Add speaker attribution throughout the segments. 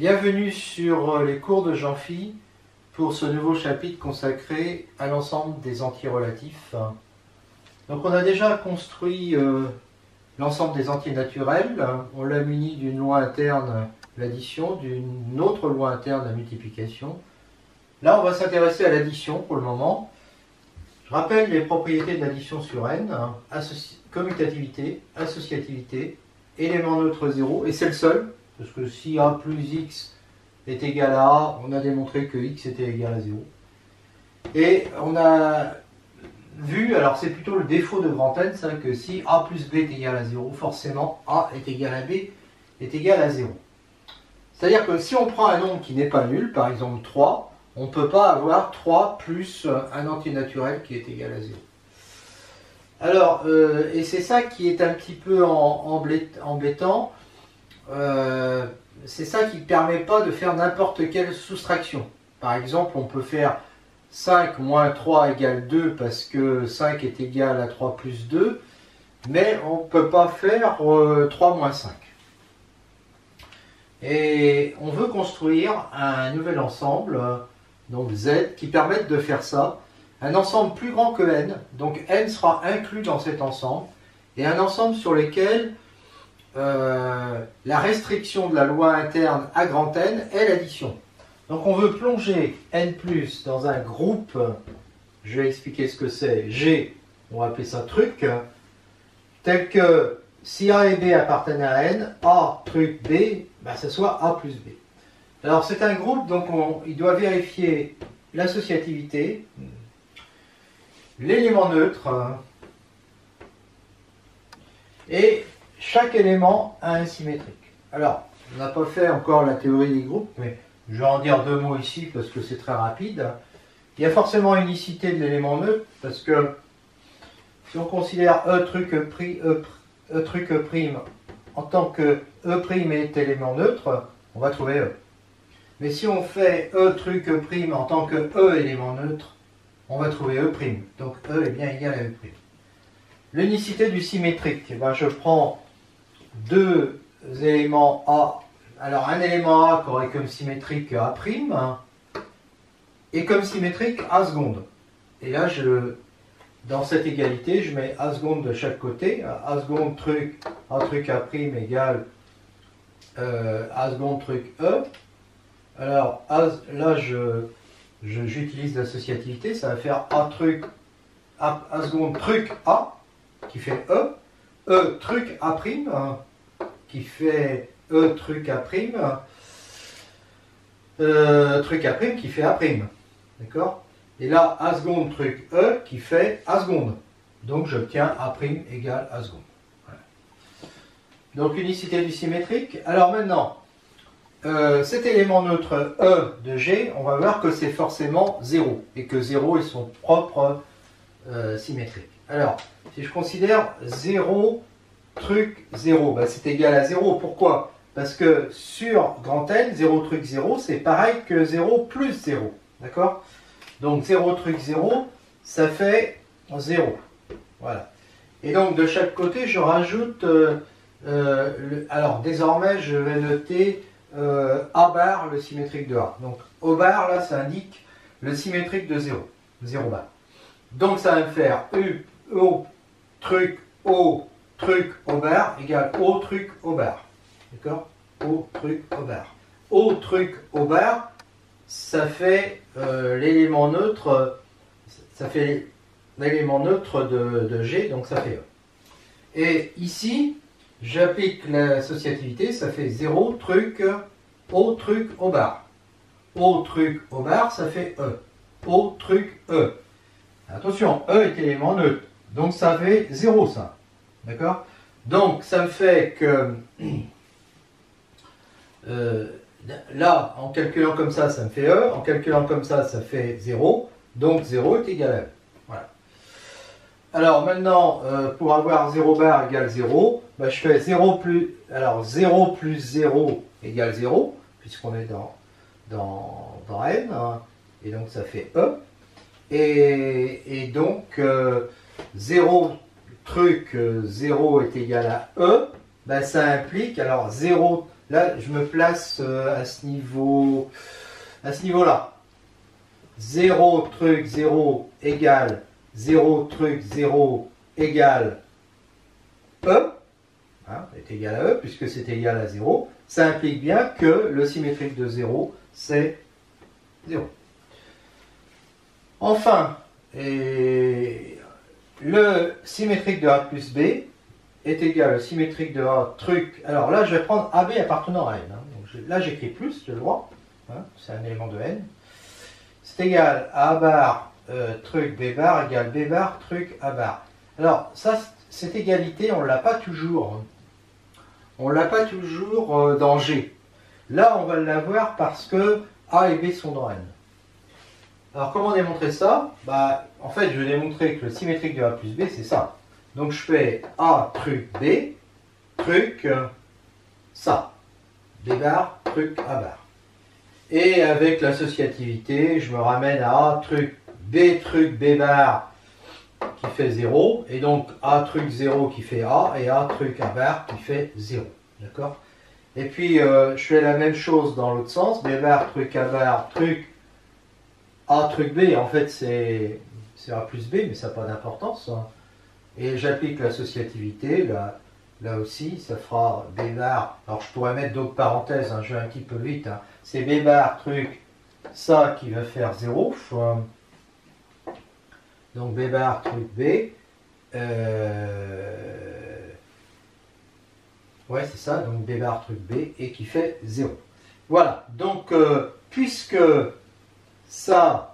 Speaker 1: Bienvenue sur les cours de Jean-Phi pour ce nouveau chapitre consacré à l'ensemble des entiers relatifs. Donc on a déjà construit l'ensemble des entiers naturels, on l'a muni d'une loi interne l'addition, d'une autre loi interne la multiplication. Là on va s'intéresser à l'addition pour le moment. Je rappelle les propriétés de l'addition sur n, commutativité, associativité, élément neutre 0, et c'est le seul, parce que si a plus x est égal à a, on a démontré que x était égal à 0. Et on a vu, alors c'est plutôt le défaut de grand N, ça, que si a plus b est égal à 0, forcément a est égal à b est égal à 0. C'est-à-dire que si on prend un nombre qui n'est pas nul, par exemple 3, on ne peut pas avoir 3 plus un entier naturel qui est égal à 0. Alors, et c'est ça qui est un petit peu embêtant, c'est ça qui ne permet pas de faire n'importe quelle soustraction. Par exemple, on peut faire 5 moins 3 égale 2 parce que 5 est égal à 3 plus 2, mais on ne peut pas faire 3 moins 5. Et on veut construire un nouvel ensemble, donc Z, qui permette de faire ça. Un ensemble plus grand que n, donc n sera inclus dans cet ensemble, et un ensemble sur lequel la restriction de la loi interne à grand N est l'addition. Donc on veut plonger n plus dans un groupe, je vais expliquer ce que c'est, G, on va appeler ça truc, tel que si A et B appartiennent à n, A truc B, ben, ce soit A plus B. Alors c'est un groupe, donc il doit vérifier l'associativité, l'élément neutre, et chaque élément a un symétrique. Alors, on n'a pas fait encore la théorie des groupes, mais je vais en dire deux mots ici parce que c'est très rapide. Il y a forcément une unicité de l'élément neutre, parce que si on considère E truc E' en tant que E' est élément neutre, on va trouver E. Mais si on fait E truc E' en tant que E élément neutre, on va trouver E'. Donc E est bien égal à E'. L'unicité du symétrique, eh ben, je prends deux éléments A. Alors un élément A qui aurait comme symétrique A', et comme symétrique A seconde. Et là, dans cette égalité, je mets A seconde de chaque côté. A seconde truc A truc A' égale A seconde truc E. Alors là, j'utilise l'associativité, ça va faire A seconde truc A, qui fait E truc A', qui fait E truc A', truc A' qui fait A'. D'accord? Et là, A seconde truc E qui fait A seconde. Donc j'obtiens A' égale A seconde. Voilà. Donc unicité du symétrique. Alors maintenant, cet élément neutre E de G, on va voir que c'est forcément 0, et que 0 est son propre symétrique. Alors, si je considère 0 truc 0, ben c'est égal à 0. Pourquoi? Parce que sur grand N, 0 truc 0, c'est pareil que 0 plus 0. D'accord? Donc 0 truc 0, ça fait 0. Voilà. Et donc de chaque côté, je rajoute... alors désormais, je vais noter A bar, le symétrique de A. Donc O bar, là, ça indique le symétrique de 0. 0 bar. Donc ça va me faire O truc O bar égale O truc O bar. D'accord? O truc O bar. O truc O bar, ça fait l'élément neutre, de G, donc ça fait E. Et ici, j'applique l'associativité, ça fait 0 truc O truc O bar. O truc O bar, ça fait E. O truc E. Attention, E est élément neutre, donc ça fait 0 ça. D'accord? Donc ça me fait que là, en calculant comme ça, ça me fait E, en calculant comme ça, ça fait 0, donc 0 est égal à E. Voilà. Alors maintenant, pour avoir 0 bar égale 0, bah, je fais 0 plus 0 égale 0, puisqu'on est dans N, hein, et donc ça fait E. Et donc 0 truc 0 est égal à E, ben ça implique, alors 0 Là, je me place à ce niveau-là. 0 truc 0 égale 0 truc 0 égale E, hein, est égal à E, puisque c'est égal à 0. Ça implique bien que le symétrique de 0, c'est 0. Enfin, et le symétrique de A plus B est égal au symétrique de A truc. Alors là, je vais prendre AB appartenant à N. Hein. Donc là, j'écris plus, de droit. Hein, c'est un élément de N. C'est égal à A bar truc B bar égale B bar truc A bar. Alors, ça, cette égalité, on ne l'a pas toujours. On ne l'a pas toujours dans G. Là, on va l'avoir parce que A et B sont dans N. Alors, comment démontrer ça? En fait, je vais démontrer que le symétrique de A plus B, c'est ça. Donc, je fais A truc B, truc ça. B bar, truc A bar. Et avec l'associativité, je me ramène à A truc B bar qui fait 0. Et donc, A truc 0 qui fait A et A truc A bar qui fait 0. D'accord? Et puis, je fais la même chose dans l'autre sens. B bar, truc A bar, truc A truc B, en fait c'est A plus B, mais ça n'a pas d'importance. Hein. Et j'applique l'associativité, là aussi, ça fera B bar. Alors je pourrais mettre d'autres parenthèses, hein, je vais un petit peu vite. Hein. C'est B bar truc ça qui va faire 0. Donc B bar truc B. Ouais, c'est ça, donc B bar truc B et qui fait 0. Voilà, donc puisque ça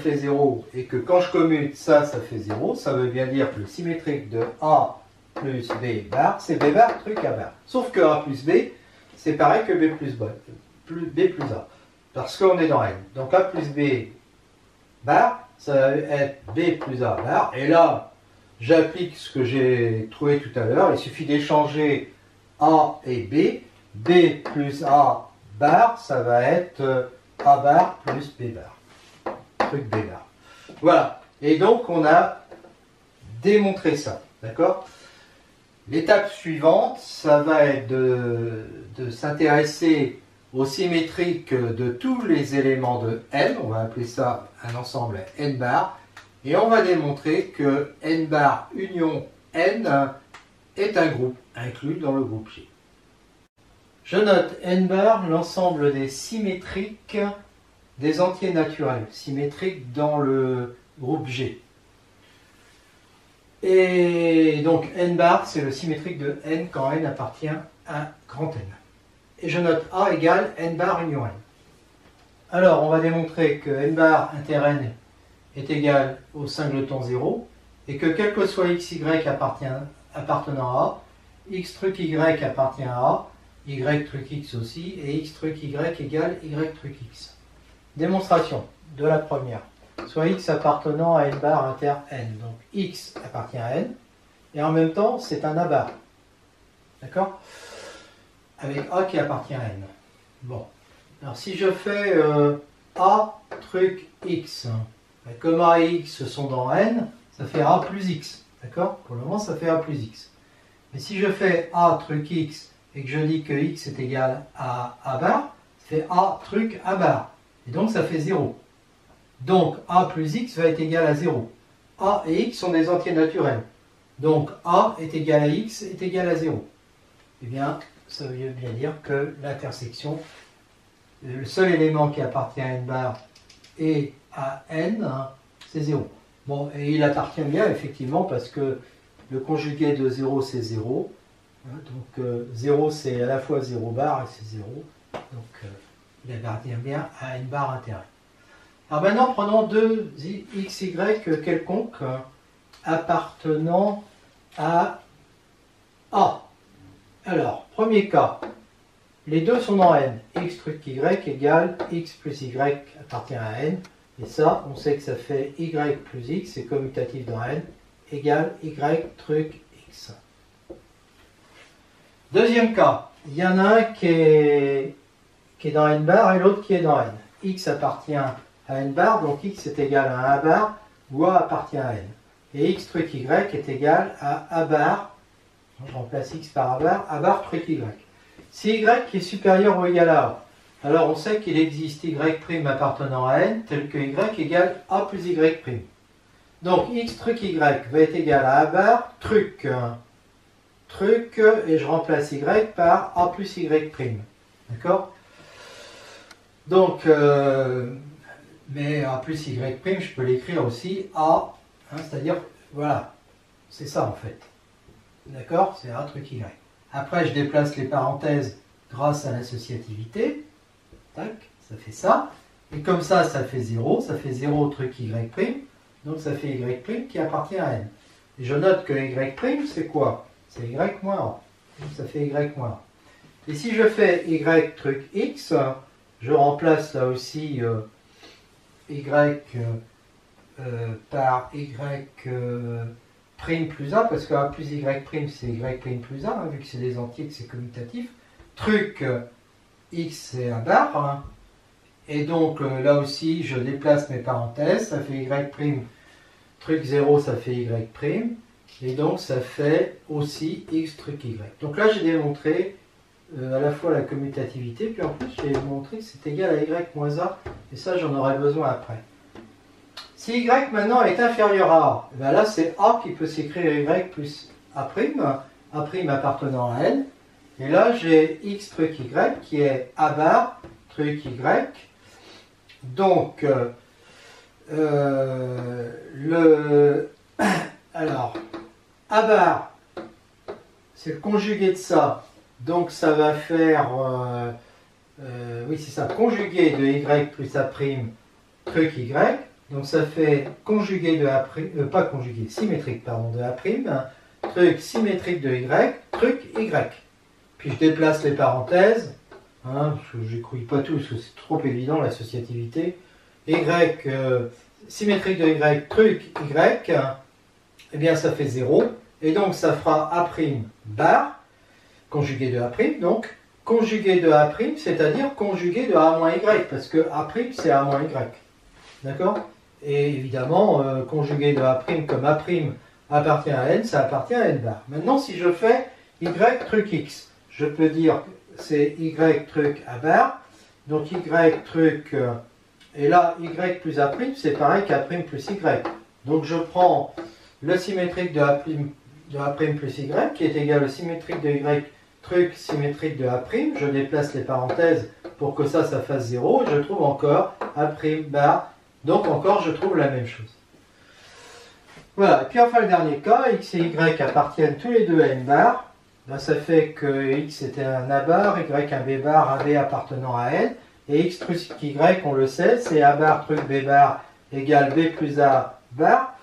Speaker 1: fait 0, et que quand je commute, ça fait 0, ça veut bien dire que le symétrique de A plus B bar, c'est B bar truc A bar. Sauf que A plus B, c'est pareil que B plus A, parce qu'on est dans N. Donc A plus B bar, ça va être B plus A bar, et là, j'applique ce que j'ai trouvé tout à l'heure, il suffit d'échanger A et B, B plus A bar, ça va être A bar plus B bar. Truc B bar. Voilà. Et donc, on a démontré ça. D'accord? L'étape suivante, ça va être de s'intéresser au symétrique de tous les éléments de N. On va appeler ça un ensemble N bar. Et on va démontrer que N bar union N est un groupe inclus dans le groupe G. Je note N bar l'ensemble des symétriques des entiers naturels, symétriques dans le groupe G. Et donc N bar, c'est le symétrique de N quand N appartient à grand N. Et je note A égale N bar union N. Alors, on va démontrer que N bar inter N est égal au singleton 0, et que quel que soit xy appartenant à A, x truc y appartient à A, y truc x aussi, et x truc y égale y truc x. Démonstration de la première. Soit x appartenant à N bar inter N. Donc x appartient à N, et en même temps, c'est un A bar. D'accord? Avec A qui appartient à N. Bon. Alors si je fais A truc x, comme A et x sont dans N, ça fait A plus x. D'accord? Pour le moment, ça fait A plus x. Mais si je fais A truc x et que je dis que x est égal à A bar, ça fait A truc A bar. Et donc, ça fait 0. Donc, A plus x va être égal à 0. A et x sont des entiers naturels. Donc, A est égal à x est égal à 0. Eh bien, ça veut bien dire que l'intersection, le seul élément qui appartient à N bar et à N, hein, c'est 0. Bon, et il appartient bien, effectivement, parce que le conjugué de 0, c'est 0. Donc, 0, c'est à la fois 0 bar et c'est 0. Donc, il appartient bien à N bar inter N. Alors maintenant, prenons deux xy quelconques appartenant à A. Alors, premier cas, les deux sont dans N. X truc y égale x plus y appartient à N. Et ça, on sait que ça fait y plus x, c'est commutatif dans N, égale y truc x. Deuxième cas, il y en a un qui est dans N bar et l'autre qui est dans N. X appartient à N bar, donc x est égal à 1 bar, où A appartient à N. Et x truc y est égal à A bar, je remplace x par A bar truc y. Si y est supérieur ou égal à a, alors on sait qu'il existe y' appartenant à n tel que y égale a plus y'. Donc x truc y va être égal à a bar truc, et je remplace y par a plus y'. D'accord? Donc, mais a plus y', je peux l'écrire aussi a, hein, c'est-à-dire, voilà, c'est ça en fait. D'accord? C'est a truc y. Après, je déplace les parenthèses grâce à l'associativité. Tac, ça fait ça. Et comme ça fait 0. Ça fait 0 truc y'. Donc ça fait y' qui appartient à n. Et je note que y', c'est quoi? C'est y moins a. Donc ça fait y moins a. Et si je fais y truc x, je remplace là aussi y par y prime plus a, parce que a plus y' c'est y' plus a, hein, vu que c'est des entiers, que c'est commutatif. Truc x c'est a bar, hein. Et donc là aussi je déplace mes parenthèses, ça fait y', truc 0 ça fait y', et donc ça fait aussi x truc y. Donc là j'ai démontré à la fois la commutativité, puis en plus j'ai montré que c'est égal à y moins a, et ça j'en aurai besoin après. Si y maintenant est inférieur à a, ben là c'est a qui peut s'écrire y plus a' appartenant à n, et là j'ai x truc y qui est a bar truc y. Donc alors a bar c'est le conjugué de ça, donc ça va faire oui c'est ça, conjugué de y plus a' truc y, donc ça fait conjugué de a', pas conjugué, symétrique pardon, de a', truc symétrique de y, truc y. Puis je déplace les parenthèses, hein, je n'écrouille pas tout parce que c'est trop évident l'associativité. Y symétrique de y, truc y, eh bien ça fait 0, et donc ça fera a' bar, conjugué de a', donc conjugué de a', c'est-à-dire conjugué de a moins y, parce que a' c'est a moins y. D'accord? Et évidemment, conjugué de a' comme a' appartient à n, ça appartient à n bar. Maintenant, si je fais y truc x, je peux dire que c'est y truc a bar, donc y truc, et là y plus a', c'est pareil qu'à' plus y. Donc je prends le symétrique de a' plus y, qui est égal au symétrique de y truc symétrique de a', je déplace les parenthèses pour que ça fasse 0, et je trouve encore a' bar, donc encore je trouve la même chose. Voilà, et puis enfin le dernier cas, x et y appartiennent tous les deux à n bar. Là, ça fait que x était un a bar, y un b bar, ab appartenant à n, et x truc y, on le sait, c'est a bar truc b bar égale b plus a bar,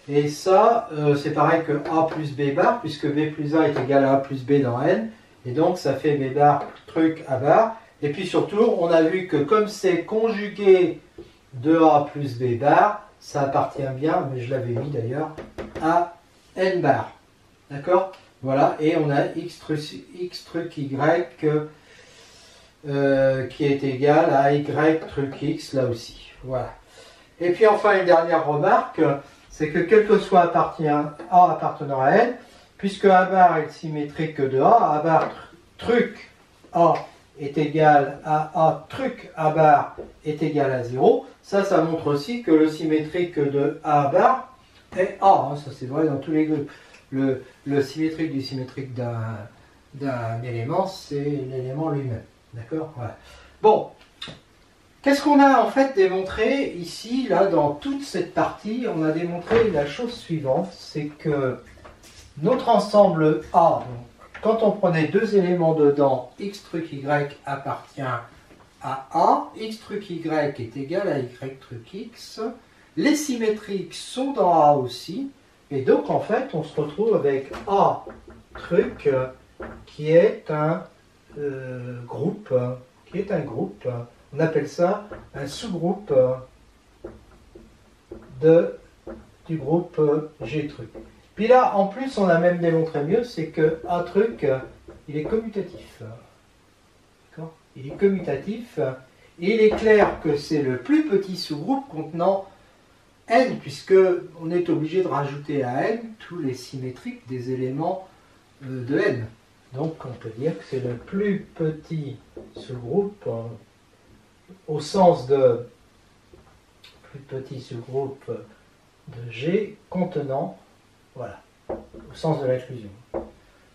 Speaker 1: et ça, c'est pareil que a plus b bar, puisque b plus a est égal à a plus b dans n, et donc ça fait b bar truc a bar, et puis surtout, on a vu que comme c'est conjugué de a plus b bar, ça appartient bien, mais je l'avais mis d'ailleurs, à n bar. D'accord? Voilà, et on a x truc y qui est égal à y truc x là aussi. Voilà. Et puis enfin une dernière remarque, c'est que quel que soit a appartenant à n, puisque a bar est symétrique de a bar truc a est égal à a truc a bar est égal à 0, ça montre aussi que le symétrique de a bar est a, hein, ça c'est vrai dans tous les groupes. Le symétrique du symétrique d'un élément, c'est l'élément lui-même. D'accord? Voilà. Bon, qu'est-ce qu'on a en fait démontré ici, là, dans toute cette partie? On a démontré la chose suivante, c'est que notre ensemble A, donc, quand on prenait deux éléments dedans, x truc y appartient à A, x truc y est égal à y truc x, les symétriques sont dans A aussi, et donc en fait on se retrouve avec A truc qui est un groupe, on appelle ça un sous-groupe du groupe G truc. Puis là en plus on a même démontré mieux, c'est que A truc il est commutatif. D'accord? Il est commutatif et il est clair que c'est le plus petit sous-groupe contenant n, puisque on est obligé de rajouter à n tous les symétriques des éléments de n. Donc on peut dire que c'est le plus petit sous-groupe au sens de plus petit sous-groupe de G contenant, voilà, au sens de l'inclusion,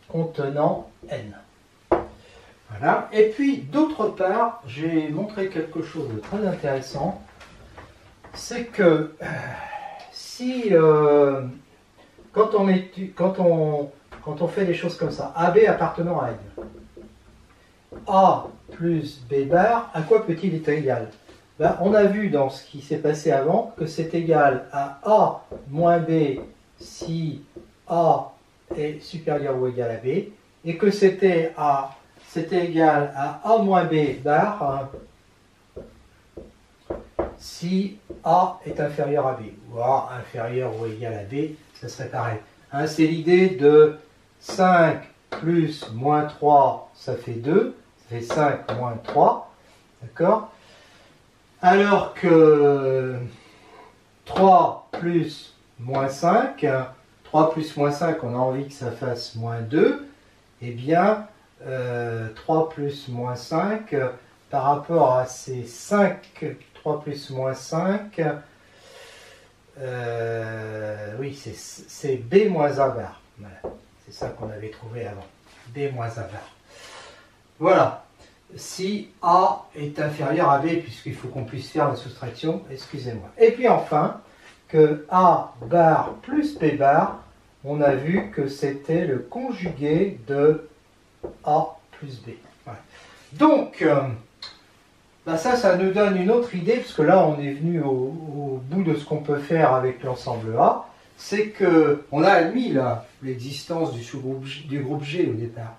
Speaker 1: contenant N. Voilà. Et puis d'autre part, j'ai montré quelque chose de très intéressant, c'est que si quand on fait des choses comme ça, AB appartenant à N, A plus B bar, à quoi peut-il être égal? Ben, on a vu dans ce qui s'est passé avant que c'est égal à A moins B si A est supérieur ou égal à B, et que c'était égal à A moins B bar si A est inférieur à B, ou A inférieur ou égal à B, ça serait pareil. Hein, c'est l'idée de 5 plus moins 3, ça fait 2, ça fait 5 moins 3, d'accord? Alors que 3 plus moins 5, 3 plus moins 5, on a envie que ça fasse moins 2, eh bien 3 plus moins 5, par rapport à ces 5, 3 plus moins 5, oui, c'est B moins A bar. Voilà. C'est ça qu'on avait trouvé avant. B moins A bar. Voilà. Si A est inférieur à B, puisqu'il faut qu'on puisse faire la soustraction, excusez-moi. Et puis enfin, que A bar plus B bar, on a vu que c'était le conjugué de A plus B. Voilà. Donc, ben ça nous donne une autre idée, parce que là, on est venu au bout de ce qu'on peut faire avec l'ensemble A, c'est qu'on a admis l'existence du groupe G au départ.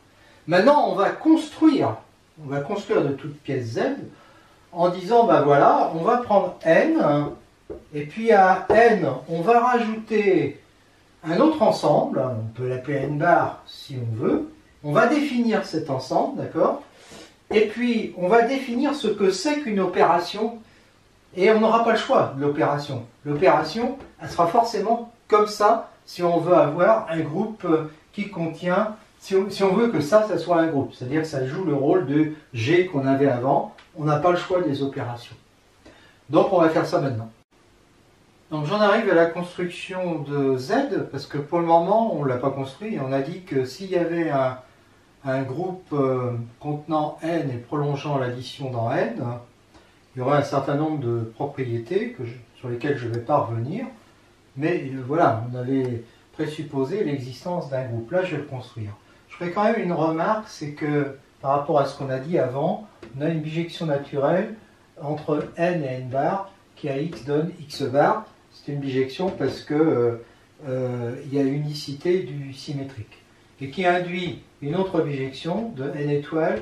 Speaker 1: Maintenant, on va construire de toute pièce Z en disant, ben voilà, on va prendre N, et puis à N, on va rajouter un autre ensemble, on peut l'appeler N bar si on veut, on va définir cet ensemble, d'accord? Et puis, on va définir ce que c'est qu'une opération, et on n'aura pas le choix de l'opération. L'opération, elle sera forcément comme ça, si on veut avoir un groupe qui contient, si on veut que ça soit un groupe, c'est-à-dire que ça joue le rôle de G qu'on avait avant, on n'a pas le choix des opérations. Donc, on va faire ça maintenant. Donc, j'en arrive à la construction de Z, parce que pour le moment, on ne l'a pas construit, on a dit que s'il y avait un groupe contenant N et prolongeant l'addition dans N, il y aurait un certain nombre de propriétés sur lesquelles je ne vais pas revenir, mais voilà, on avait présupposé l'existence d'un groupe. Là, je vais le construire. Je ferai quand même une remarque, c'est que par rapport à ce qu'on a dit avant, on a une bijection naturelle entre N et N bar qui à X donne X bar. C'est une bijection parce que il y a unicité du symétrique, et qui induit une autre bijection de n étoiles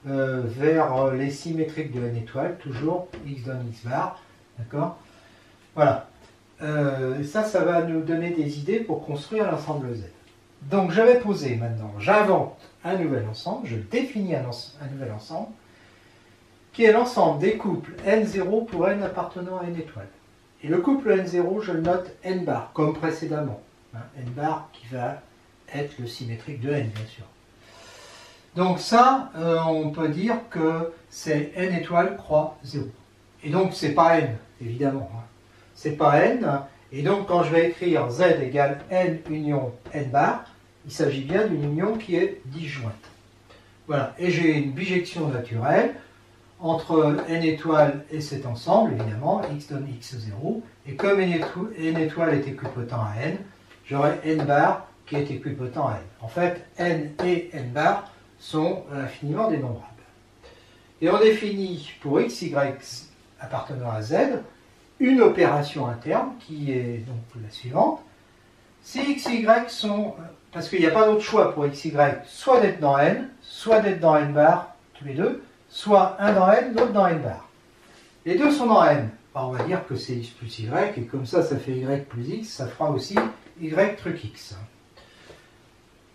Speaker 1: vers les symétriques de n étoiles, toujours x donne x bar, d'accord? Voilà. Ça va nous donner des idées pour construire l'ensemble Z. Donc je vais poser maintenant, j'invente un nouvel ensemble, je définis un nouvel ensemble, qui est l'ensemble des couples n0 pour n appartenant à n étoiles. Et le couple n0, je le note n bar, comme précédemment. Hein, n bar qui va être le symétrique de n, bien sûr. Donc ça, on peut dire que c'est n étoile croix 0. Et donc c'est pas n, évidemment. Hein. C'est pas n, et donc quand je vais écrire z égale n union n bar, il s'agit bien d'une union qui est disjointe. Voilà, et j'ai une bijection naturelle entre n étoile et cet ensemble, évidemment, x donne x0, et comme n étoile est équipotent à n, j'aurai n bar qui est équipotent à n. En fait, n et n bar sont infiniment dénombrables. Et on définit pour x, y appartenant à z, une opération interne qui est donc la suivante. Si x, y sont, parce qu'il n'y a pas d'autre choix pour x, y, soit d'être dans n, soit d'être dans n bar, tous les deux, soit un dans n, l'autre dans n bar. Les deux sont dans n. Alors on va dire que c'est x plus y, et comme ça fait y plus x, ça fera aussi y truc x.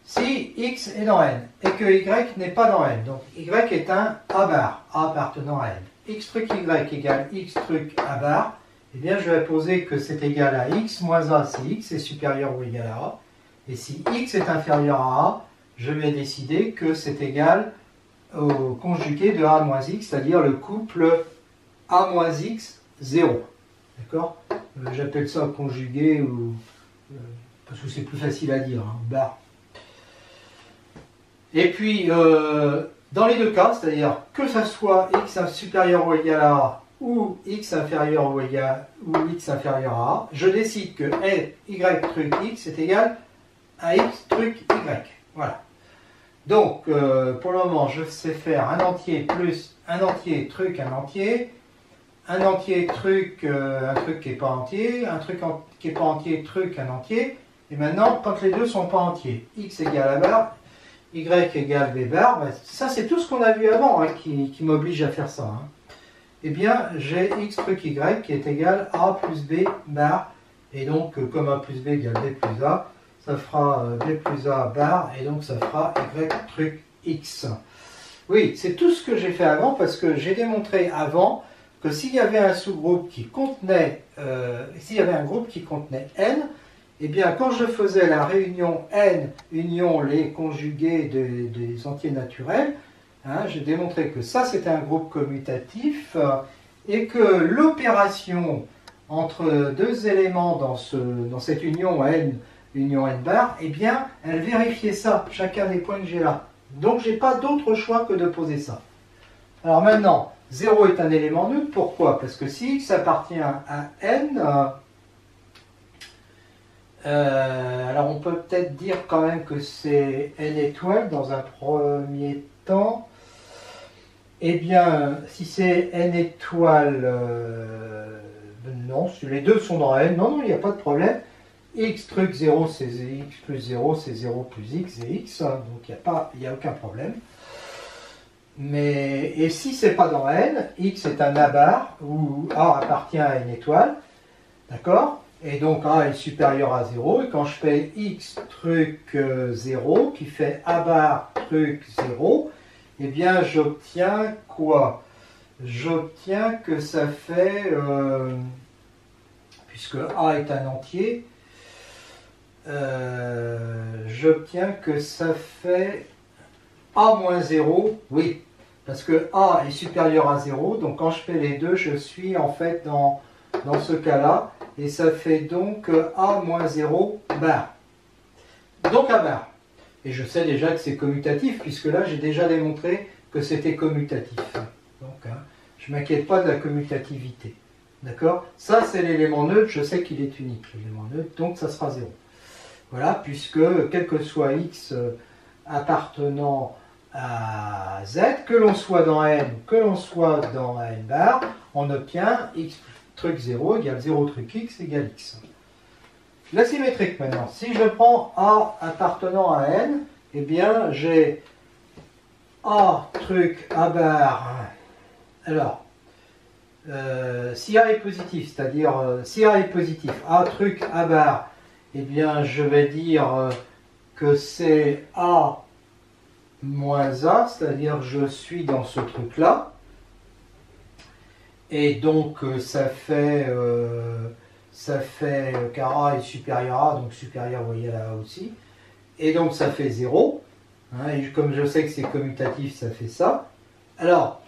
Speaker 1: Si x est dans n, et que y n'est pas dans n, donc y est un a bar, a appartenant à n, x truc y égale x truc a bar, eh bien je vais poser que c'est égal à x moins a si x est supérieur ou égal à a, et si x est inférieur à a, je vais décider que c'est égal au conjugué de a moins x, c'est-à-dire le couple a moins x 0. D'accord? J'appelle ça conjugué ou parce que c'est plus facile à dire, hein, bar. Et puis, dans les deux cas, c'est-à-dire que ça soit x supérieur ou égal à a ou x inférieur ou égal ou x inférieur à a, je décide que y truc x est égal à x truc y. Voilà. Donc, pour le moment, je sais faire un entier plus un entier truc un entier truc, un truc qui n'est pas entier, un truc qui n'est pas entier, truc, un entier. Et maintenant, quand les deux ne sont pas entiers, x égale a bar, y égale b bar, ben, ça c'est tout ce qu'on a vu avant hein, qui m'oblige à faire ça. Hein. Eh bien, j'ai x truc y qui est égal à plus b bar. Et donc, comme a plus b égale b plus a, ça fera b plus a bar, et donc ça fera y truc x. Oui, c'est tout ce que j'ai fait avant, parce que j'ai démontré avant que s'il y avait un sous-groupe qui contenait, s'il y avait un groupe qui contenait n, eh bien quand je faisais la réunion n, union les conjugués des entiers naturels, hein, j'ai démontré que ça c'était un groupe commutatif et que l'opération entre deux éléments dans cette union n, union n bar, eh bien elle vérifiait ça, chacun des points que j'ai là. Donc j'ai pas d'autre choix que de poser ça. Alors maintenant, 0 est un élément neutre, pourquoi? Parce que si x appartient à n, alors on peut peut-être dire quand même que c'est n étoiles dans un premier temps. Eh bien, si c'est n étoiles, non, si les deux sont dans n, non, il n'y a pas de problème. X truc 0, c'est x plus 0, c'est 0 plus x, c'est x, donc il n'y a aucun problème. Mais, et si c'est pas dans n, x est un a bar, où a appartient à n étoile, d'accord? Et donc a est supérieur à 0, et quand je fais x truc 0, qui fait a bar truc 0, eh bien j'obtiens quoi? J'obtiens que ça fait, puisque a est un entier, j'obtiens que ça fait a moins 0, oui, parce que a est supérieur à 0, donc quand je fais les deux, je suis en fait dans ce cas-là, et ça fait donc a moins 0 bar. Donc a bar. Et je sais déjà que c'est commutatif, puisque là j'ai déjà démontré que c'était commutatif. Donc hein, je ne m'inquiète pas de la commutativité. D'accord? Ça c'est l'élément neutre, je sais qu'il est unique, l'élément neutre, donc ça sera 0. Voilà, puisque quel que soit x appartenant à z, que l'on soit dans n ou que l'on soit dans n bar, on obtient x truc 0 égale 0 truc x égale x. La symétrique maintenant, si je prends a appartenant à n, eh bien j'ai a truc a bar, alors si a est positif, c'est-à-dire si a est positif, a truc a bar, eh bien je vais dire que c'est a moins a, c'est-à-dire je suis dans ce truc-là, et donc ça fait car a est supérieur à a, donc supérieur ou égal à a aussi, et donc ça fait 0, hein, et comme je sais que c'est commutatif, ça fait ça. Alors,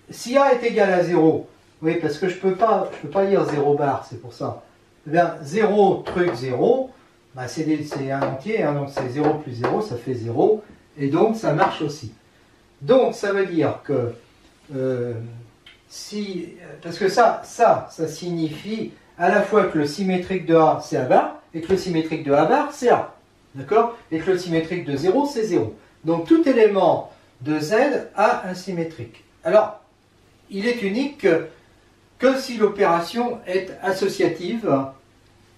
Speaker 1: si a est égal à 0, oui, parce que je peux pas lire 0 bar, c'est pour ça. Eh bien, 0 truc 0, bah, c'est un entier, hein, donc c'est 0 plus 0, ça fait 0, et donc ça marche aussi. Donc ça veut dire que parce que ça signifie à la fois que le symétrique de A c'est A bar, et que le symétrique de A bar c'est A, d'accord? Et que le symétrique de 0 c'est 0. Donc tout élément de Z a un symétrique. Alors, il est unique que si l'opération est associative,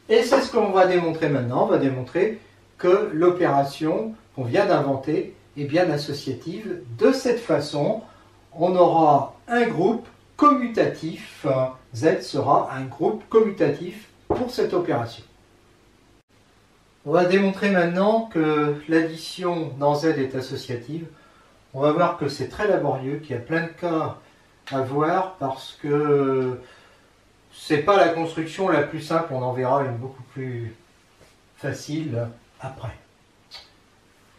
Speaker 1: et c'est ce qu'on va démontrer maintenant. On va démontrer que l'opération qu'on vient d'inventer est bien associative. De cette façon, on aura un groupe commutatif. Z sera un groupe commutatif pour cette opération. On va démontrer maintenant que l'addition dans Z est associative. On va voir que c'est très laborieux, qu'il y a plein de cas à voir parce que c'est pas la construction la plus simple, on en verra une beaucoup plus facile après.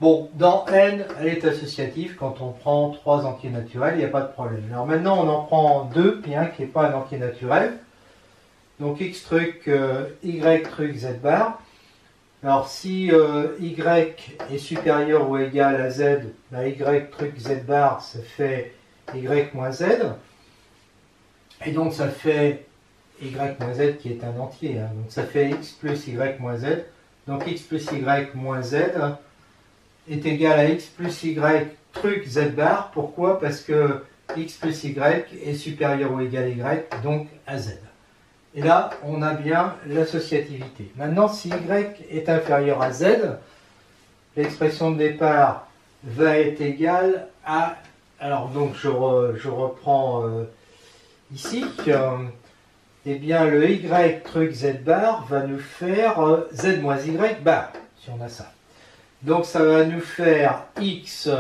Speaker 1: Bon, dans n, elle est associative. Quand on prend 3 entiers naturels, il n'y a pas de problème. Alors maintenant, on en prend 2, puis un qui n'est pas un entier naturel. Donc x truc, y truc, z bar. Alors si y est supérieur ou égal à z, bah, y truc z bar, ça fait y moins z. Et donc ça fait y moins z qui est un entier. Hein. Donc ça fait x plus y moins z. Donc x plus y moins z est égal à x plus y truc z bar. Pourquoi? Parce que x plus y est supérieur ou égal à y, donc à z. Et là, on a bien l'associativité. Maintenant, si y est inférieur à z, l'expression de départ va être égale à... Alors, donc, je reprends ici. Eh bien, le y truc z bar va nous faire z moins y bar, si on a ça. Donc, ça va nous faire x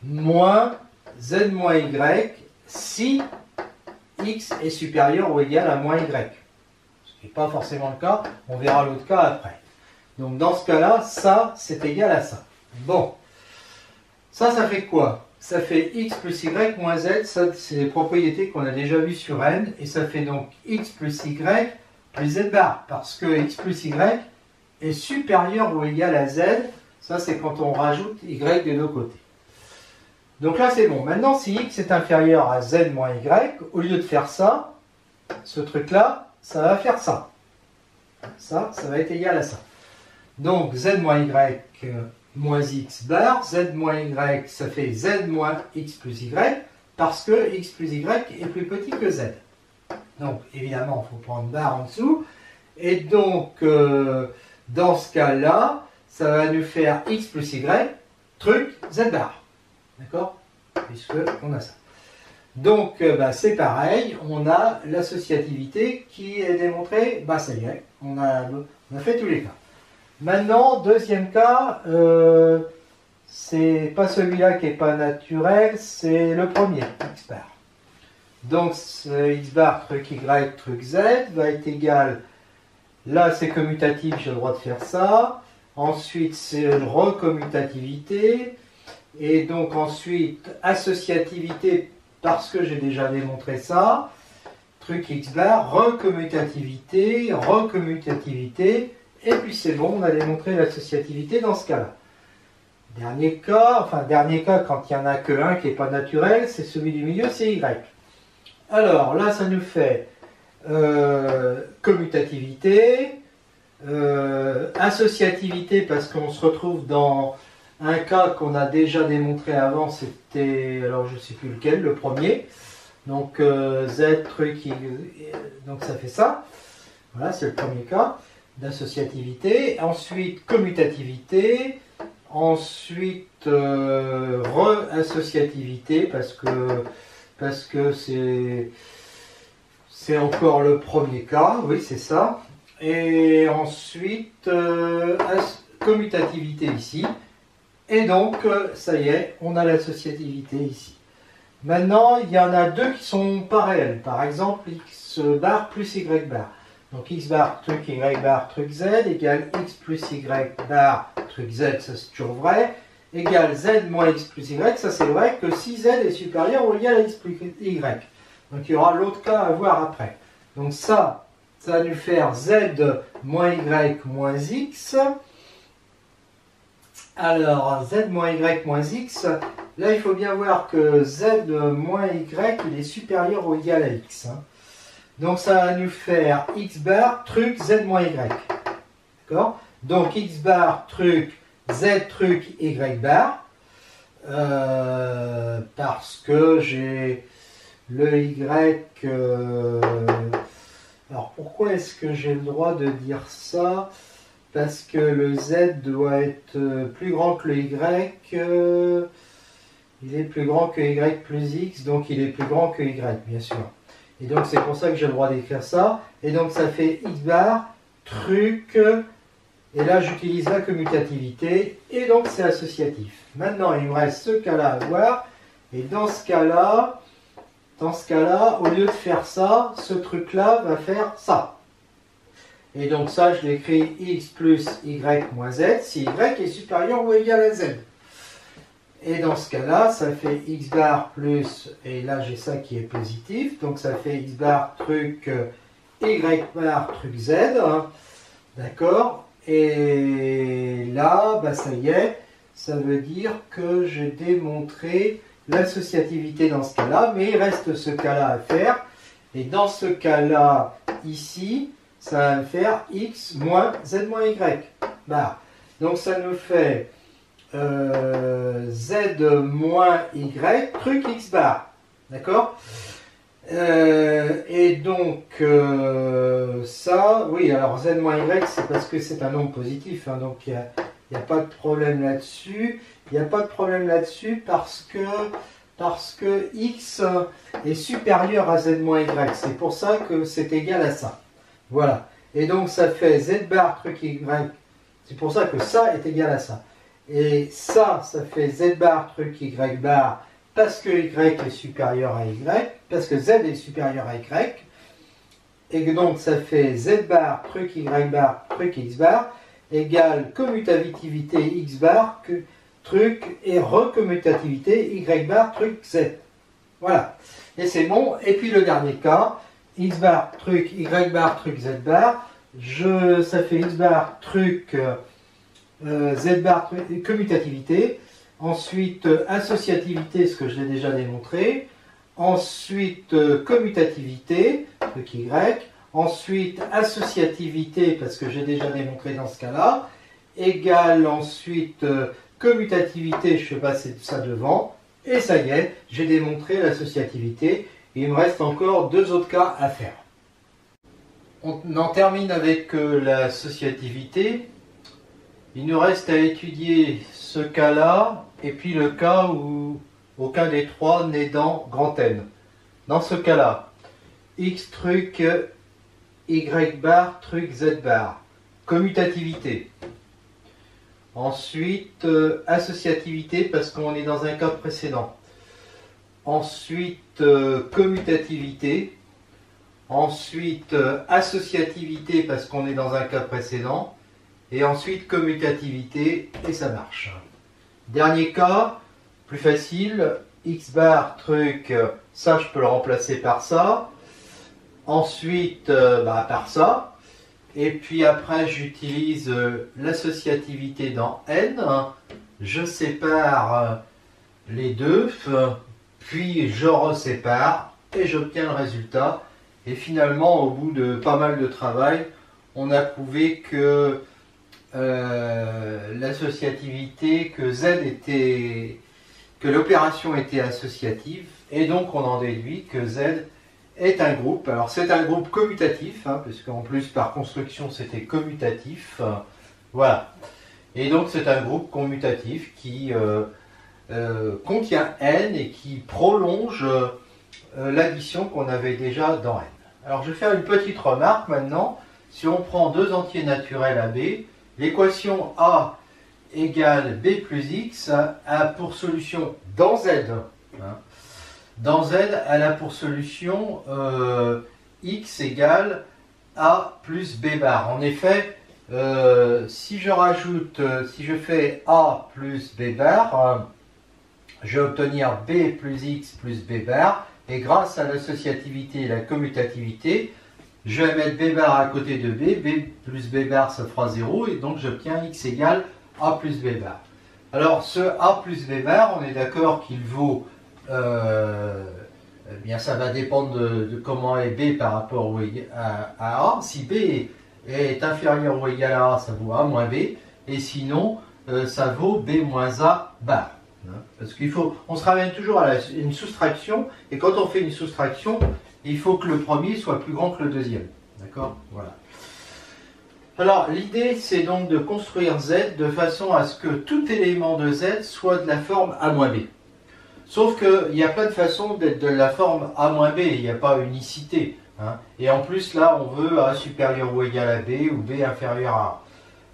Speaker 1: moins z moins y si x est supérieur ou égal à moins y. Ce qui n'est pas forcément le cas, on verra l'autre cas après. Donc dans ce cas-là, ça, c'est égal à ça. Bon, ça fait quoi? Ça fait x plus y moins z, ça c'est les propriétés qu'on a déjà vues sur n, et ça fait donc x plus y plus z bar, parce que x plus y est supérieur ou égal à z, ça c'est quand on rajoute y des deux côtés. Donc là c'est bon. Maintenant si x est inférieur à z moins y, au lieu de faire ça, ce truc là, ça va faire ça. Ça va être égal à ça. Donc z moins y moins x bar, z moins y ça fait z moins x plus y, parce que x plus y est plus petit que z. Donc évidemment il faut prendre bar en dessous. Et donc dans ce cas là, ça va nous faire x plus y truc z bar. D'accord? Puisque on a ça. Donc, c'est pareil, on a l'associativité qui est démontrée. Bah, ça y est, on a fait tous les cas. Maintenant, deuxième cas, c'est pas celui-là qui n'est pas naturel, c'est le premier, x bar. Donc, x bar truc y truc z va être égal, là c'est commutatif, j'ai le droit de faire ça. Ensuite, c'est une recommutativité. Et donc ensuite, associativité, parce que j'ai déjà démontré ça, truc x bar, recommutativité, et puis c'est bon, on a démontré l'associativité dans ce cas-là. Dernier cas quand il n'y en a que un qui n'est pas naturel, c'est celui du milieu, c'est y. Alors là, ça nous fait commutativité, associativité, parce qu'on se retrouve dans... Un cas qu'on a déjà démontré avant, c'était, alors je ne sais plus lequel, le premier. Donc z truc, donc ça fait ça. Voilà, c'est le premier cas d'associativité. Ensuite, commutativité. Ensuite, re-associativité, parce que c'est encore le premier cas. Oui, c'est ça. Et ensuite, commutativité ici. Et donc, ça y est, on a l'associativité ici. Maintenant, il y en a deux qui sont pas réels. Par exemple, x bar plus y bar. Donc x bar truc y bar truc z égale x plus y bar truc z, ça c'est toujours vrai, égale z moins x plus y, ça c'est vrai que si z est supérieur ou égal à x plus y. Donc il y aura l'autre cas à voir après. Donc ça va nous faire z moins y moins x. Alors, z moins y moins x, là il faut bien voir que z moins y il est supérieur ou égal à x. Hein. Donc ça va nous faire x bar truc z moins y. D'accord? Donc x bar truc z truc y bar, parce que j'ai le y... Alors pourquoi est-ce que j'ai le droit de dire ça? Parce que le z doit être plus grand que le y, il est plus grand que y plus x, donc il est plus grand que y, bien sûr. Et donc c'est pour ça que j'ai le droit d'écrire ça. Et donc ça fait x bar, truc, et là j'utilise la commutativité, et donc c'est associatif. Maintenant il me reste ce cas-là à voir, et dans ce cas-là, au lieu de faire ça, ce truc-là va faire ça. Et donc ça, je l'écris x plus y moins z si y est supérieur ou égal à z. Et dans ce cas-là, ça fait x bar plus, et là j'ai ça qui est positif, donc ça fait x bar truc y bar truc z, hein, d'accord? Et là, bah ça y est, ça veut dire que j'ai démontré l'associativité dans ce cas-là, mais il reste ce cas-là à faire. Et dans ce cas-là, ici, ça va me faire x moins z moins y bar. Donc ça nous fait z moins y truc x bar. D'accord? Et donc ça, oui, alors z moins y, c'est parce que c'est un nombre positif, hein, donc il n'y a pas de problème là-dessus. Il n'y a pas de problème là-dessus parce que x est supérieur à z moins y. C'est pour ça que c'est égal à ça. Voilà. Et donc ça fait z bar truc y. C'est pour ça que ça est égal à ça. Et ça fait z bar truc y bar parce que y est supérieur à y, parce que z est supérieur à y. Et donc ça fait z bar truc y bar truc x bar égale commutativité x bar que truc et recommutativité y bar truc z. Voilà. Et c'est bon. Et puis le dernier cas, x bar truc y bar truc z bar, ça fait x bar truc z bar commutativité, ensuite associativité, ce que je l'ai déjà démontré, ensuite commutativité, truc y, ensuite associativité, parce que j'ai déjà démontré dans ce cas-là, égale ensuite commutativité, je fais passer ça devant, et ça y est, j'ai démontré l'associativité. Il me reste encore deux autres cas à faire. On en termine avec l'associativité. Il nous reste à étudier ce cas-là, et puis le cas où aucun des trois n'est dans grand N. Dans ce cas-là, x truc y bar truc z bar, commutativité. Ensuite, associativité parce qu'on est dans un cas précédent. Ensuite, commutativité. Ensuite, associativité parce qu'on est dans un cas précédent. Et ensuite, commutativité, et ça marche. Dernier cas, plus facile, x bar truc, ça je peux le remplacer par ça. Ensuite, par ça. Et puis après, j'utilise l'associativité dans n. Je sépare les deux, puis je resépare et j'obtiens le résultat. Et finalement, au bout de pas mal de travail, on a prouvé que l'associativité, que l'opération était associative, et donc on en déduit que Z est un groupe. Alors c'est un groupe commutatif, hein, puisqu'en plus par construction c'était commutatif, voilà. Et donc c'est un groupe commutatif qui contient n et qui prolonge l'addition qu'on avait déjà dans n. Alors je vais faire une petite remarque maintenant. Si on prend deux entiers naturels à b, l'équation a égale b plus x a pour solution dans z. Hein, dans z, elle a pour solution x égale a plus b bar. En effet, si je fais a plus b bar, je vais obtenir b plus x plus b bar. Et grâce à l'associativité et la commutativité, je vais mettre b bar à côté de b plus b bar ça fera 0, et donc j'obtiens x égale a plus b bar. Alors ce a plus b bar, on est d'accord qu'il vaut, eh bien ça va dépendre de comment est b par rapport à a. Si b est inférieur ou égal à a, ça vaut a moins b, et sinon ça vaut b moins a bar. Parce on se ramène toujours à une soustraction, et quand on fait une soustraction, il faut que le premier soit plus grand que le deuxième. D'accord ? Voilà. Alors, l'idée, c'est donc de construire Z de façon à ce que tout élément de Z soit de la forme A-B. Sauf qu'il y a plein de façons d'être de la forme A-B, il n'y a pas unicité. Hein. Et en plus, là, on veut A supérieur ou égal à B, ou B inférieur à A.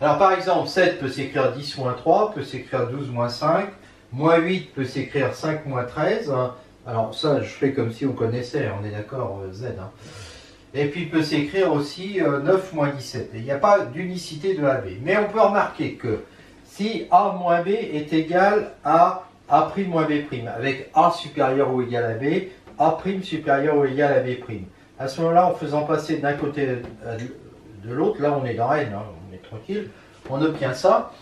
Speaker 1: Alors, par exemple, 7 peut s'écrire 10 moins 3, peut s'écrire 12 moins 5, moins 8 peut s'écrire 5 moins 13. Alors ça, je fais comme si on connaissait, on est d'accord, Z. Hein. Et puis il peut s'écrire aussi 9 moins 17. Et il n'y a pas d'unicité de AB. Mais on peut remarquer que si A moins B est égal à A' moins B', avec A supérieur ou égal à B, A' supérieur ou égal à B'. À ce moment-là, en faisant passer d'un côté de l'autre, là on est dans N, hein, on est tranquille, on obtient ça.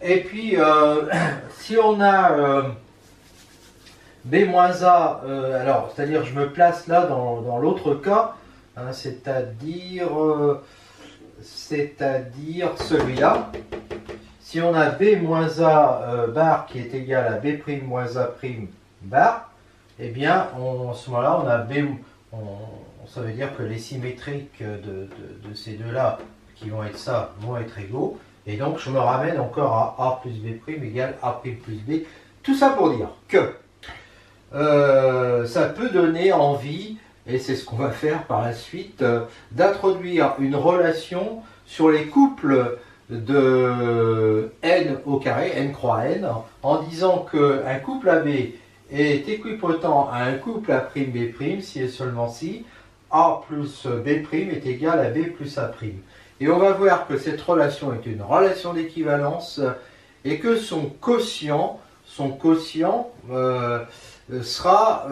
Speaker 1: Et puis, si on a B moins A, alors, c'est-à-dire je me place là dans l'autre cas, hein, c'est-à-dire celui-là. Si on a B moins A bar qui est égal à B' moins A' bar, eh bien, à ce moment-là, on a B, ça veut dire que les symétriques de ces deux-là, qui vont être ça, vont être égaux. Et donc, je me ramène encore à A plus B' égale A' plus B. Tout ça pour dire que ça peut donner envie, et c'est ce qu'on va faire par la suite, d'introduire une relation sur les couples de n au carré, n croix n, en disant qu'un couple AB est équipotent à un couple A'B' si et seulement si A plus B' est égal à B plus A'. Et on va voir que cette relation est une relation d'équivalence et que son quotient sera,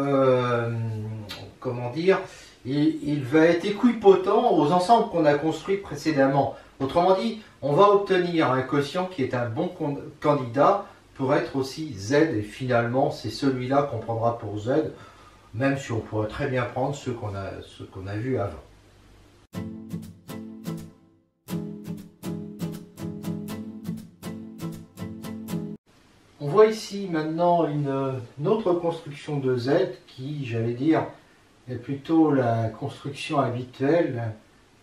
Speaker 1: comment dire, il va être équipotent aux ensembles qu'on a construits précédemment. Autrement dit, on va obtenir un quotient qui est un bon candidat pour être aussi Z, et finalement c'est celui-là qu'on prendra pour Z, même si on pourrait très bien prendre ceux qu'on a vus avant. On voit ici maintenant une autre construction de Z qui, j'allais dire, est plutôt la construction habituelle,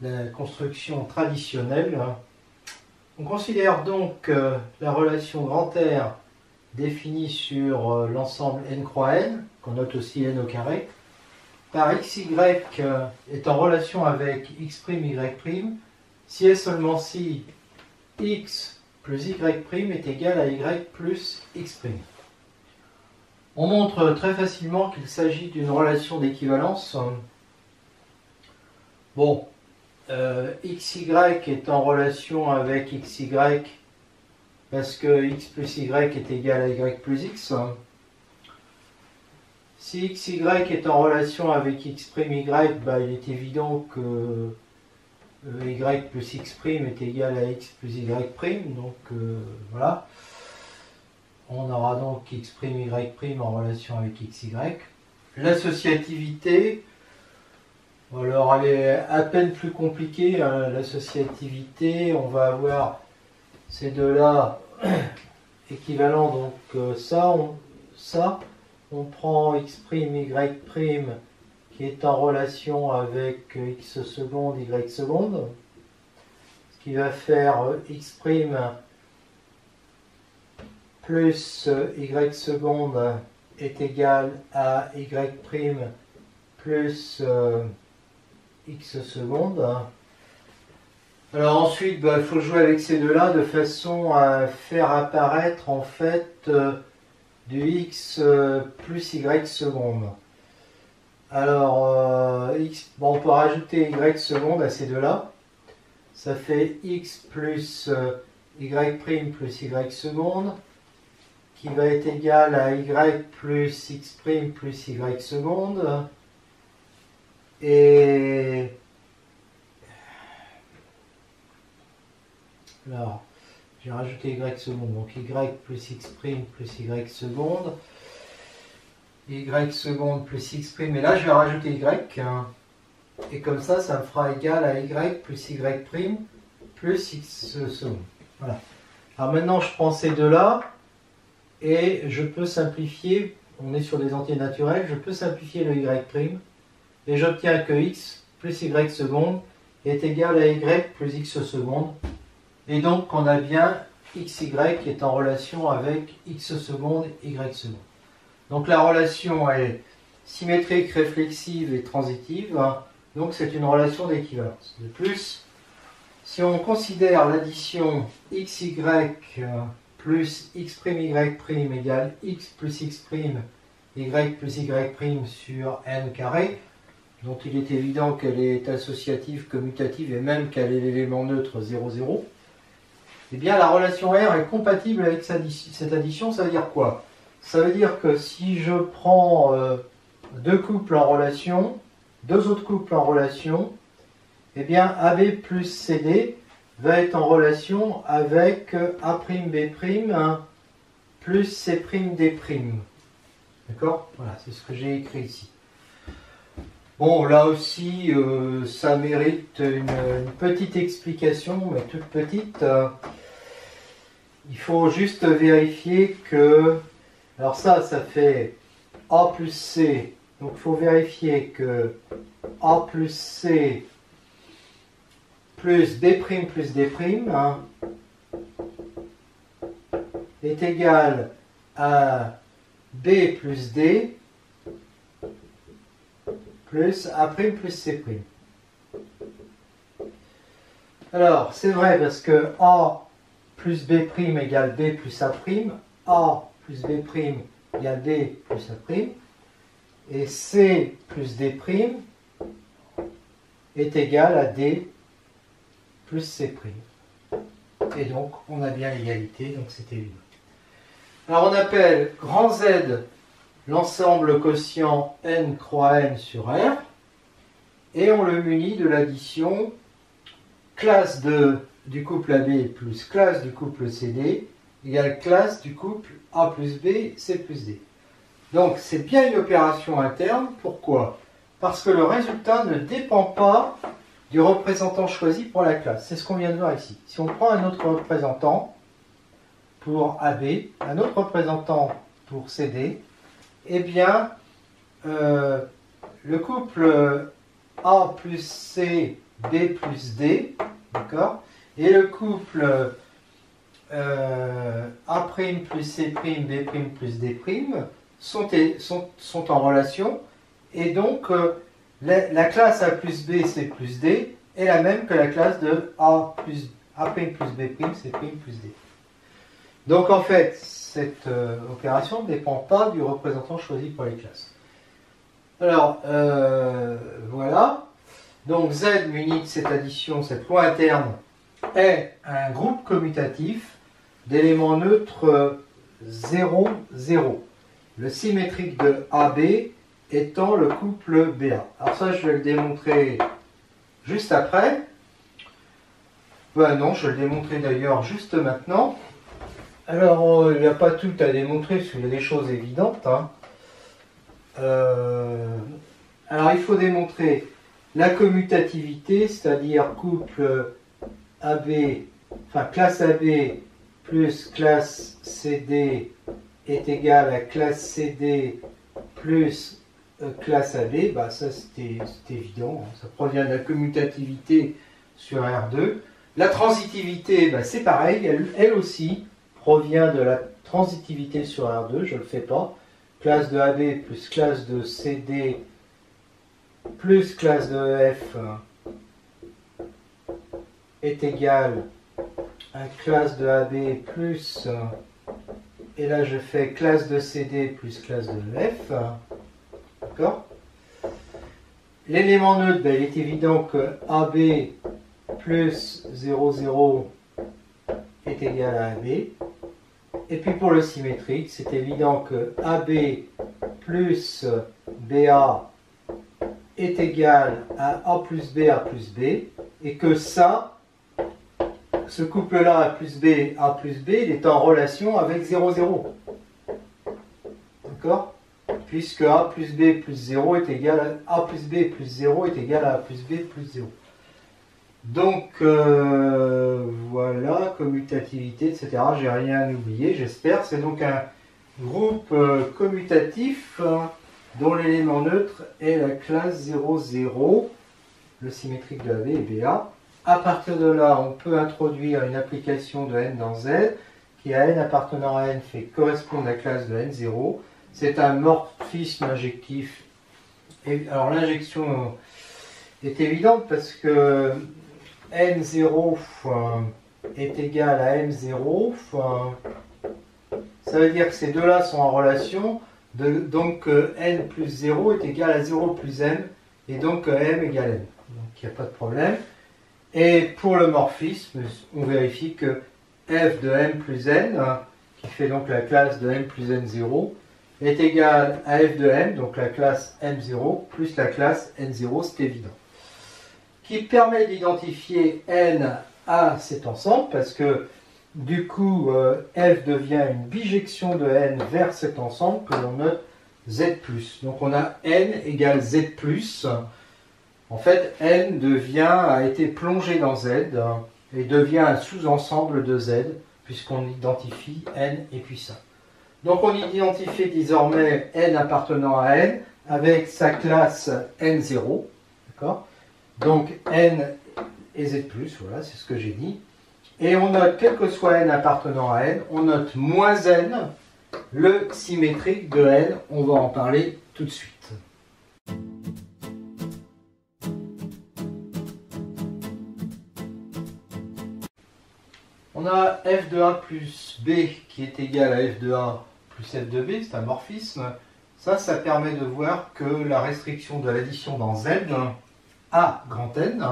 Speaker 1: la construction traditionnelle. On considère donc la relation grand R définie sur l'ensemble n croix n, qu'on note aussi n au carré, par xy est en relation avec x', y', si et seulement si x plus y' est égal à y plus x'. On montre très facilement qu'il s'agit d'une relation d'équivalence. Bon, xy est en relation avec xy parce que x plus y est égal à y plus x. Si xy est en relation avec x', y, bah, il est évident que y plus x' est égal à x plus y', donc voilà. On aura donc x', y' en relation avec xy. L'associativité, alors elle est à peine plus compliquée, hein, l'associativité, on va avoir ces deux-là équivalents, donc ça, on prend x', y' qui est en relation avec x seconde, y seconde, ce qui va faire x' plus y seconde est égal à y' plus x seconde. Alors ensuite, il faut jouer avec ces deux-là de façon à faire apparaître en fait du x plus y seconde. Alors, on peut rajouter y seconde à ces deux-là. Ça fait x plus y' plus y seconde, qui va être égal à y plus x' plus y seconde. Et alors, j'ai rajouté y seconde, donc y plus x' plus y seconde. Y seconde plus x', et là je vais rajouter y, hein, et comme ça, ça me fera égal à y plus y' plus x seconde. Voilà. Alors maintenant, je prends ces deux-là, et je peux simplifier, on est sur des entiers naturels, je peux simplifier le y', et j'obtiens que x plus y seconde est égal à y plus x seconde, et donc on a bien xy qui est en relation avec x seconde, y seconde. Donc la relation est symétrique, réflexive et transitive, donc c'est une relation d'équivalence. De plus, si on considère l'addition xy plus x', y' égale x plus x', y plus y' sur n carré, dont il est évident qu'elle est associative, commutative et même qu'elle est l'élément neutre 0, 0, eh bien la relation R est compatible avec cette addition. Ça veut dire quoi? Ça veut dire que si je prends deux couples en relation, deux autres couples en relation, eh bien AB plus CD va être en relation avec A'B' plus C'D'. D'accord? Voilà, c'est ce que j'ai écrit ici. Bon, là aussi, ça mérite une petite explication, mais toute petite. Il faut juste vérifier que... Alors ça fait A plus C. Donc il faut vérifier que A plus C plus B' plus D' est égal à B plus D plus A' plus C'. Alors, c'est vrai parce que A plus B' égale B plus A', A plus B' égale B plus A', et C plus D' est égal à D plus C'. Et donc, on a bien l'égalité, donc c'est évident. Alors, on appelle grand Z l'ensemble quotient n croix n sur R, et on le munit de l'addition classe du couple AB plus classe du couple CD égale classe du couple A plus B, C plus D. Donc c'est bien une opération interne. Pourquoi? Parce que le résultat ne dépend pas du représentant choisi pour la classe. C'est ce qu'on vient de voir ici. Si on prend un autre représentant pour AB, un autre représentant pour CD, eh bien le couple A plus C, B plus D, d'accord, et le couple A' plus C', B' plus D' sont en relation, et donc la classe A plus B, C plus D est la même que la classe de A' plus B', C' plus D. Donc en fait, cette opération ne dépend pas du représentant choisi pour les classes. Alors, voilà. Donc Z muni de cette addition, cette loi interne, est un groupe commutatif d'éléments neutres 0, 0. Le symétrique de AB étant le couple BA. Alors ça, je vais le démontrer juste après. Ben non, je vais le démontrer d'ailleurs juste maintenant. Alors, il n'y a pas tout à démontrer, parce qu'il y a des choses évidentes. Hein. Alors, il faut démontrer la commutativité, c'est-à-dire couple AB, enfin classe AB plus classe CD est égal à classe CD plus classe AB. Bah, ça, c'est évident, hein. Ça provient de la commutativité sur R2. La transitivité, bah, c'est pareil, elle aussi provient de la transitivité sur R2, je ne le fais pas. Classe de AB plus classe de CD plus classe de F est égal à classe de AB plus, et là je fais classe de CD plus classe de F. D'accord? L'élément neutre, ben, il est évident que AB plus 0, 0 est égal à AB. Et puis pour le symétrique, c'est évident que AB plus BA est égal à A plus B, A plus B, et que ça, ce couple-là, A plus B, il est en relation avec 0, 0. D'accord? Puisque A plus B plus 0 est égal à A plus B plus 0 est égal à A plus B plus 0. Donc, voilà, commutativité, etc. J'ai rien oublié, j'espère. C'est donc un groupe commutatif dont l'élément neutre est la classe 0, 0, le symétrique de AB et BA. À partir de là, on peut introduire une application de n dans Z, qui à n appartenant à n fait correspondre à la classe de n0. C'est un morphisme injectif. Et, alors l'injection est évidente parce que n0 est égal à m0. Ça veut dire que ces deux-là sont en relation. Donc n plus 0 est égal à 0 plus m, et donc m égale n. Donc il n'y a pas de problème. Et pour le morphisme, on vérifie que f de m plus n, qui fait donc la classe de m plus n0, est égal à f de m, donc la classe m0, plus la classe n0, c'est évident. Qui permet d'identifier n à cet ensemble, parce que du coup, f devient une bijection de n vers cet ensemble que l'on note z+. Donc on a n égale z+. En fait, n a été plongé dans z et devient un sous-ensemble de z, puisqu'on identifie n et puis ça. Donc on identifie désormais n appartenant à n avec sa classe n0. D'accord ? Donc n et z+, voilà, c'est ce que j'ai dit. Et on note, quel que soit n appartenant à n, on note moins n, le symétrique de n. On va en parler tout de suite. On a f de 1 plus b qui est égal à f de 1 plus f de b, c'est un morphisme. Ça permet de voir que la restriction de l'addition dans z, a grand N,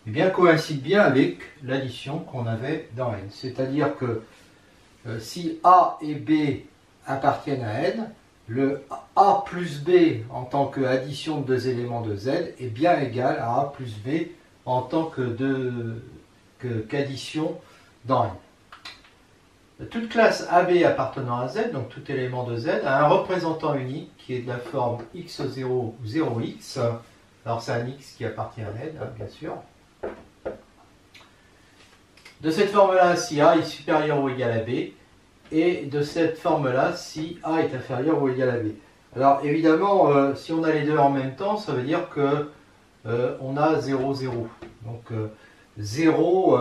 Speaker 1: eh bien, coïncide bien avec l'addition qu'on avait dans n. C'est-à-dire que si a et b appartiennent à n, le a plus b en tant qu'addition de deux éléments de z est bien égal à a plus b en tant qu'addition dans n. Toute classe AB appartenant à Z, donc tout élément de Z, a un représentant unique qui est de la forme x0 ou 0x. Alors c'est un x qui appartient à n, bien sûr. De cette forme-là, si A est supérieur ou égal à B, et de cette forme-là, si A est inférieur ou égal à B. Alors évidemment, si on a les deux en même temps, ça veut dire que on a 0, 0. Donc 0,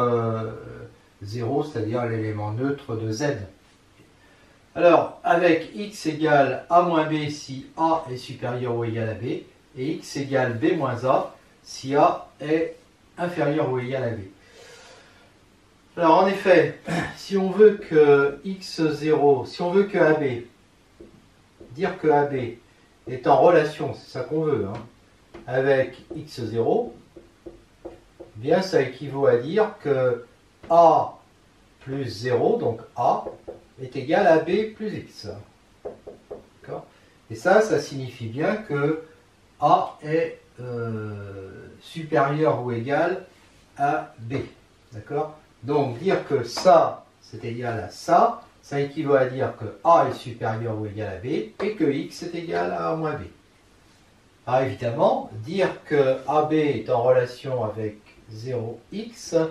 Speaker 1: 0, c'est-à-dire l'élément neutre de Z. Alors, avec x égale a moins b si A est supérieur ou égal à B, et x égale b moins a si A est inférieur ou égal à B. Alors, en effet, si on veut que x0, si on veut que AB, dire que AB est en relation, c'est ça qu'on veut, avec x0, bien ça équivaut à dire que A plus 0, donc A, est égal à B plus X. Et ça signifie bien que A est supérieur ou égal à B. D'accord ? Donc dire que ça, c'est égal à ça équivaut à dire que A est supérieur ou égal à B et que X est égal à A moins B. Alors évidemment, dire que AB est en relation avec 0x,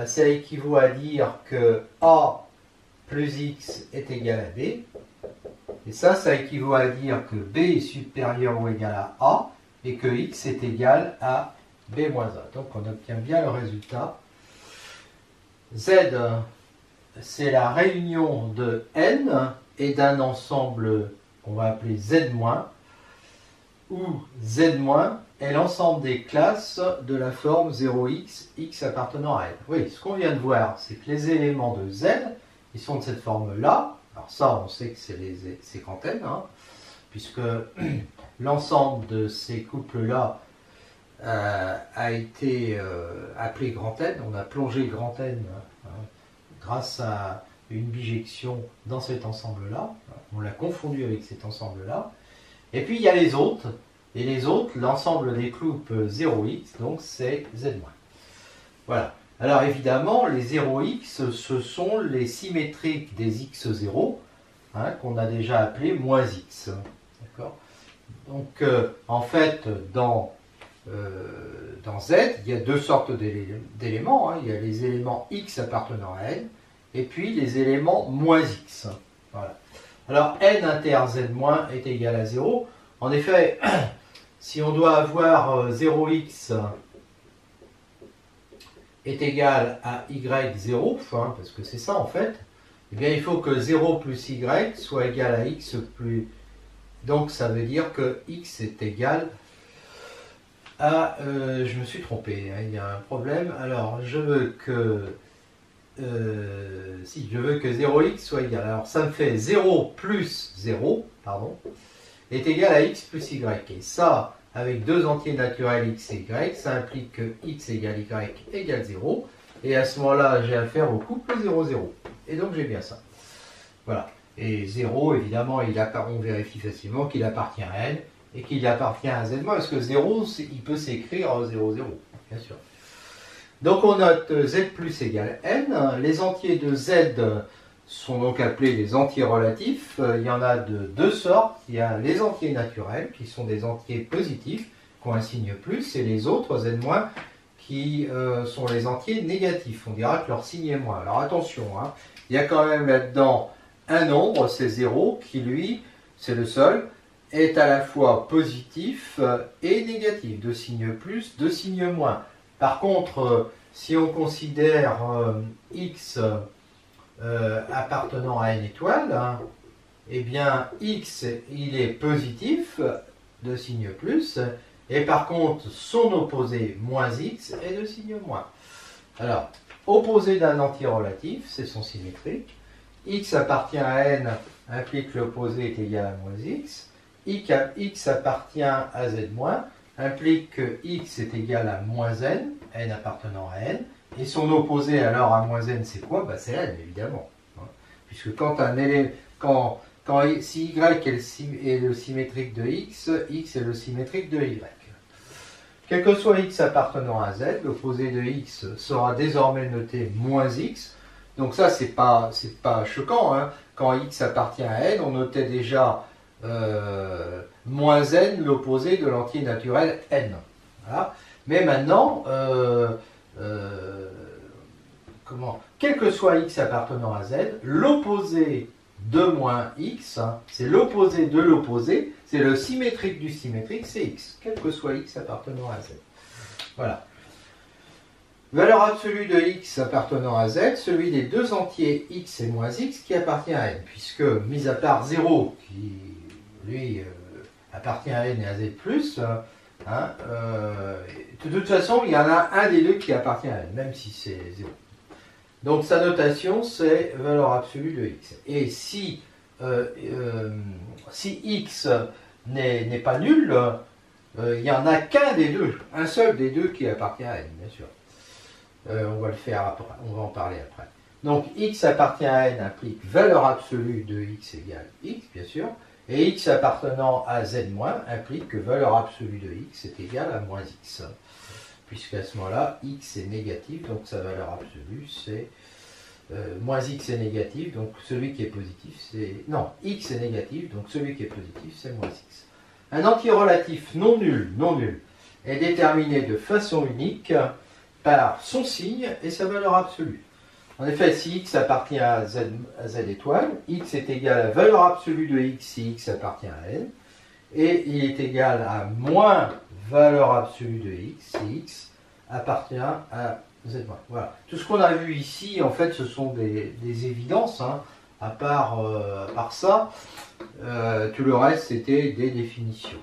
Speaker 1: ça équivaut à dire que A plus X est égal à B. Et ça équivaut à dire que B est supérieur ou égal à A et que X est égal à B moins A. Donc on obtient bien le résultat. Z, c'est la réunion de N et d'un ensemble qu'on va appeler Z-, où Z- est l'ensemble des classes de la forme 0x, x appartenant à n. Oui, ce qu'on vient de voir, c'est que les éléments de Z, ils sont de cette forme-là. Alors ça, on sait que c'est grand N, puisque l'ensemble de ces couples-là a été appelé grand N. On a plongé grand N grâce à une bijection dans cet ensemble-là. On l'a confondu avec cet ensemble-là. Et puis il y a les autres. Et les autres, l'ensemble des couples 0x, donc c'est Z-. Voilà. Alors évidemment, les 0x, ce sont les symétriques des x0, qu'on a déjà appelés moins x. D'accord ? Donc en fait, dans Z, il y a deux sortes d'éléments. Il y a les éléments x appartenant à n, et puis les éléments moins x. Voilà. Alors n inter Z- est égal à 0. En effet, si on doit avoir 0x est égal à y0, parce que c'est ça en fait, eh bien il faut que 0 plus y soit égal à x plus... Donc ça veut dire que x est égal à... je me suis trompé, il y a un problème. Alors je veux que... si je veux que 0x soit égal, alors ça me fait 0 plus 0, pardon, est égal à x plus y. Et ça, avec deux entiers naturels x et y, ça implique que x égale y égale 0. Et à ce moment-là, j'ai affaire au couple 0, 0. Et donc j'ai bien ça. Voilà. Et 0, évidemment, on vérifie facilement qu'il appartient à n et qu'il appartient à z-, parce que 0, il peut s'écrire 0, 0, bien sûr. Donc on note z plus égale n. Les entiers de z sont donc appelés les entiers relatifs. Il y en a de deux sortes. Il y a les entiers naturels, qui sont des entiers positifs, qui ont un signe plus, et les autres, z-, qui sont les entiers négatifs. On dira que leur signe est moins. Alors attention, hein, il y a quand même là-dedans un nombre, c'est 0, qui lui, c'est le seul, est à la fois positif et négatif, de signe plus, de signe moins. Par contre, si on considère x appartenant à n étoile, hein, eh bien x, il est positif, de signe plus, et par contre, son opposé, moins x, est de signe moins. Alors, opposé d'un entier relatif, c'est son symétrique. X appartient à n implique que l'opposé est égal à moins x. X appartient à z-, implique que x est égal à moins n, n appartenant à n. Et son opposé alors à moins n, c'est quoi? Bah, c'est n, évidemment. Puisque quand si y est le symétrique de x, x est le symétrique de y. Quel que soit x appartenant à z, l'opposé de x sera désormais noté moins x. Donc ça, c'est pas choquant, hein. Quand x appartient à n, on notait déjà moins n, l'opposé de l'entier naturel n. Voilà. Mais maintenant, quel que soit x appartenant à z, l'opposé de moins x, hein, c'est l'opposé de l'opposé, c'est le symétrique du symétrique, c'est x, quel que soit x appartenant à z. Voilà. Valeur absolue de x appartenant à z, celui des deux entiers x et moins x qui appartient à n, puisque, mis à part 0, qui, lui, appartient à n et à z+, hein, de toute façon, il y en a un des deux qui appartient à n, même si c'est 0. Donc, sa notation, c'est valeur absolue de x. Et si x n'est pas nul, il n'y en a qu'un des deux, un seul des deux qui appartient à n, bien sûr. On va le faire après, on va en parler après. Donc x appartient à n implique valeur absolue de x égale x, bien sûr, et x appartenant à z- implique que valeur absolue de x est égale à moins x, puisqu'à ce moment-là, x est négatif, donc sa valeur absolue c'est moins x est négatif, donc celui qui est positif c'est... Non, x est négatif, donc celui qui est positif c'est moins x. Un entier relatif non nul, est déterminé de façon unique par son signe et sa valeur absolue. En effet, si x appartient à z étoile, x est égal à valeur absolue de x si x appartient à n, et il est égal à moins valeur absolue de x si x appartient à z-. Voilà. Tout ce qu'on a vu ici, en fait, ce sont des évidences, hein. À part ça, tout le reste, c'était des définitions.